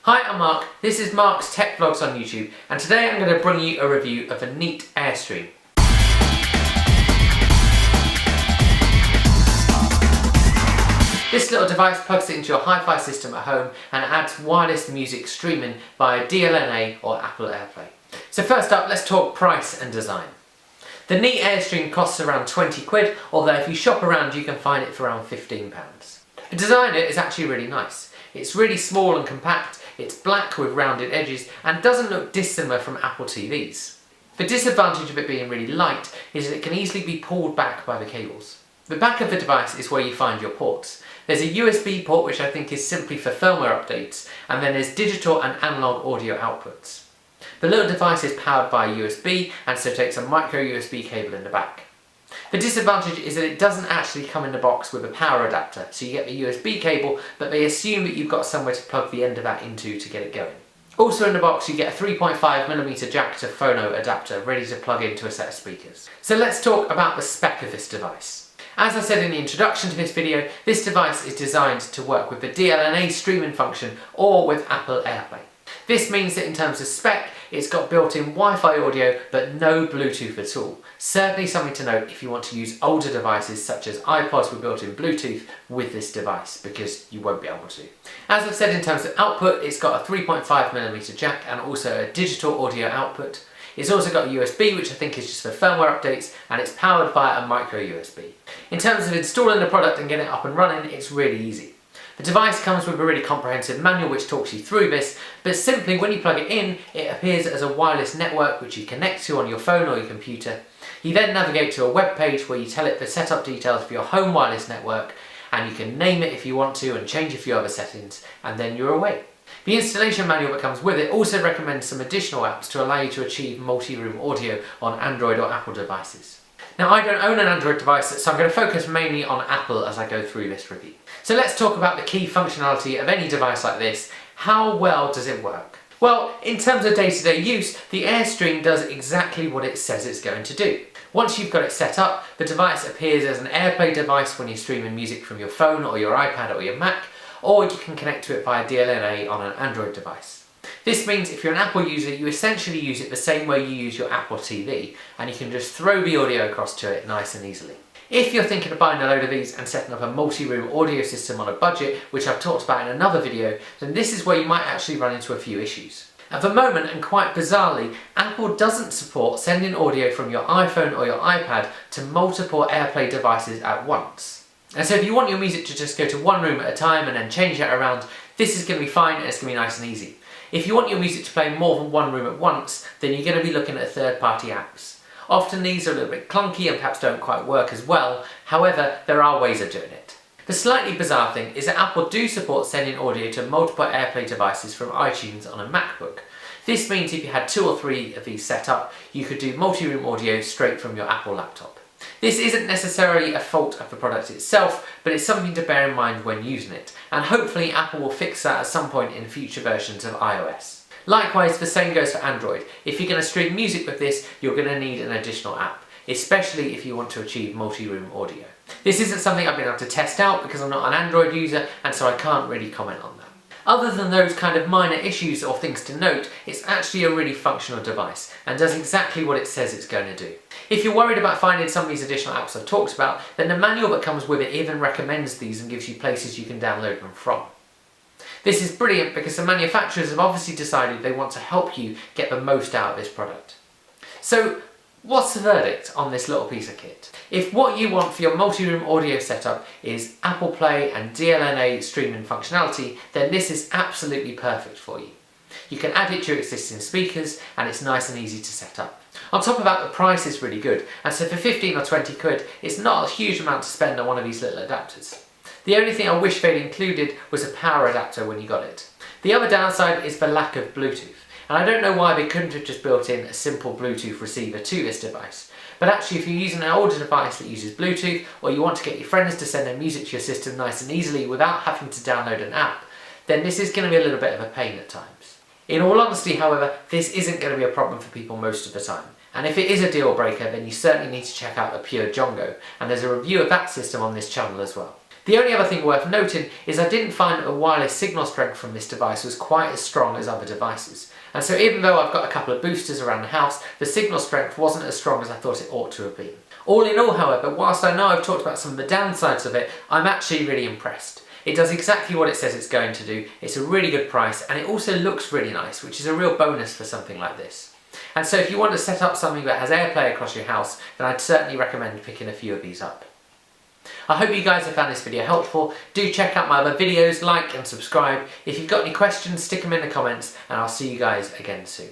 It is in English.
Hi, I'm Mark. This is Mark's Tech Vlogs on YouTube, and today I'm going to bring you a review of a Neet Airstream. This little device plugs it into your hi-fi system at home and adds wireless music streaming via DLNA or Apple Airplay. So first up, let's talk price and design. The Neet Airstream costs around 20 quid, although if you shop around you can find it for around £15. The design of it is actually really nice. It's really small and compact, it's black with rounded edges and doesn't look dissimilar from Apple TVs. The disadvantage of it being really light is that it can easily be pulled back by the cables. The back of the device is where you find your ports. There's a USB port which I think is simply for firmware updates, and then there's digital and analog audio outputs. The little device is powered by USB and so takes a micro USB cable in the back. The disadvantage is that it doesn't actually come in the box with a power adapter, so you get the USB cable, but they assume that you've got somewhere to plug the end of that into to get it going. Also in the box you get a 3.5mm jack to phono adapter ready to plug into a set of speakers. So let's talk about the spec of this device. As I said in the introduction to this video, this device is designed to work with the DLNA streaming function or with Apple Airplay. This means that in terms of spec, it's got built-in Wi-Fi audio but no Bluetooth at all. Certainly something to note if you want to use older devices such as iPods with built-in Bluetooth with this device, because you won't be able to. As I've said, in terms of output, it's got a 3.5mm jack and also a digital audio output. It's also got a USB, which I think is just for firmware updates, and it's powered via a micro USB. In terms of installing the product and getting it up and running, it's really easy. The device comes with a really comprehensive manual which talks you through this, but simply when you plug it in, it appears as a wireless network which you connect to on your phone or your computer. You then navigate to a web page where you tell it the setup details for your home wireless network, and you can name it if you want to and change a few other settings, and then you're away. The installation manual that comes with it also recommends some additional apps to allow you to achieve multi-room audio on Android or Apple devices. Now, I don't own an Android device, so I'm going to focus mainly on Apple as I go through this review. So let's talk about the key functionality of any device like this. How well does it work? Well, in terms of day-to-day use, the Airstream does exactly what it says it's going to do. Once you've got it set up, the device appears as an AirPlay device when you're streaming music from your phone or your iPad or your Mac, or you can connect to it via DLNA on an Android device. This means if you're an Apple user, you essentially use it the same way you use your Apple TV, and you can just throw the audio across to it nice and easily. If you're thinking of buying a load of these and setting up a multi-room audio system on a budget, which I've talked about in another video, then this is where you might actually run into a few issues. At the moment, and quite bizarrely, Apple doesn't support sending audio from your iPhone or your iPad to multiple AirPlay devices at once. And so if you want your music to just go to one room at a time and then change that around, this is going to be fine and it's going to be nice and easy. If you want your music to play in more than one room at once, then you're going to be looking at third-party apps. Often these are a little bit clunky and perhaps don't quite work as well, however, there are ways of doing it. The slightly bizarre thing is that Apple do support sending audio to multiple AirPlay devices from iTunes on a MacBook. This means if you had 2 or 3 of these set up, you could do multi-room audio straight from your Apple laptop. This isn't necessarily a fault of the product itself, but it's something to bear in mind when using it, and hopefully Apple will fix that at some point in future versions of iOS. Likewise, the same goes for Android. If you're going to stream music with this, you're going to need an additional app, especially if you want to achieve multi-room audio. This isn't something I've been able to test out because I'm not an Android user, and so I can't really comment on that. Other than those kind of minor issues or things to note, it's actually a really functional device and does exactly what it says it's going to do. If you're worried about finding some of these additional apps I've talked about, then the manual that comes with it even recommends these and gives you places you can download them from. This is brilliant because the manufacturers have obviously decided they want to help you get the most out of this product. So, what's the verdict on this little piece of kit? If what you want for your multi-room audio setup is Apple Play and DLNA streaming functionality, then this is absolutely perfect for you. You can add it to your existing speakers and it's nice and easy to set up. On top of that, the price is really good, and so for 15 or 20 quid, it's not a huge amount to spend on one of these little adapters. The only thing I wish they'd included was a power adapter when you got it. The other downside is the lack of Bluetooth, and I don't know why they couldn't have just built in a simple Bluetooth receiver to this device. But actually, if you're using an older device that uses Bluetooth, or you want to get your friends to send their music to your system nice and easily without having to download an app, then this is going to be a little bit of a pain at times. In all honesty, however, this isn't going to be a problem for people most of the time. And if it is a deal breaker, then you certainly need to check out the Pure Jongo, and there's a review of that system on this channel as well. The only other thing worth noting is I didn't find that the wireless signal strength from this device was quite as strong as other devices. And so even though I've got a couple of boosters around the house, the signal strength wasn't as strong as I thought it ought to have been. All in all, however, whilst I know I've talked about some of the downsides of it, I'm actually really impressed. It does exactly what it says it's going to do, it's a really good price, and it also looks really nice, which is a real bonus for something like this. And so if you want to set up something that has AirPlay across your house, then I'd certainly recommend picking a few of these up. I hope you guys have found this video helpful. Do check out my other videos, like and subscribe. If you've got any questions, stick them in the comments, and I'll see you guys again soon.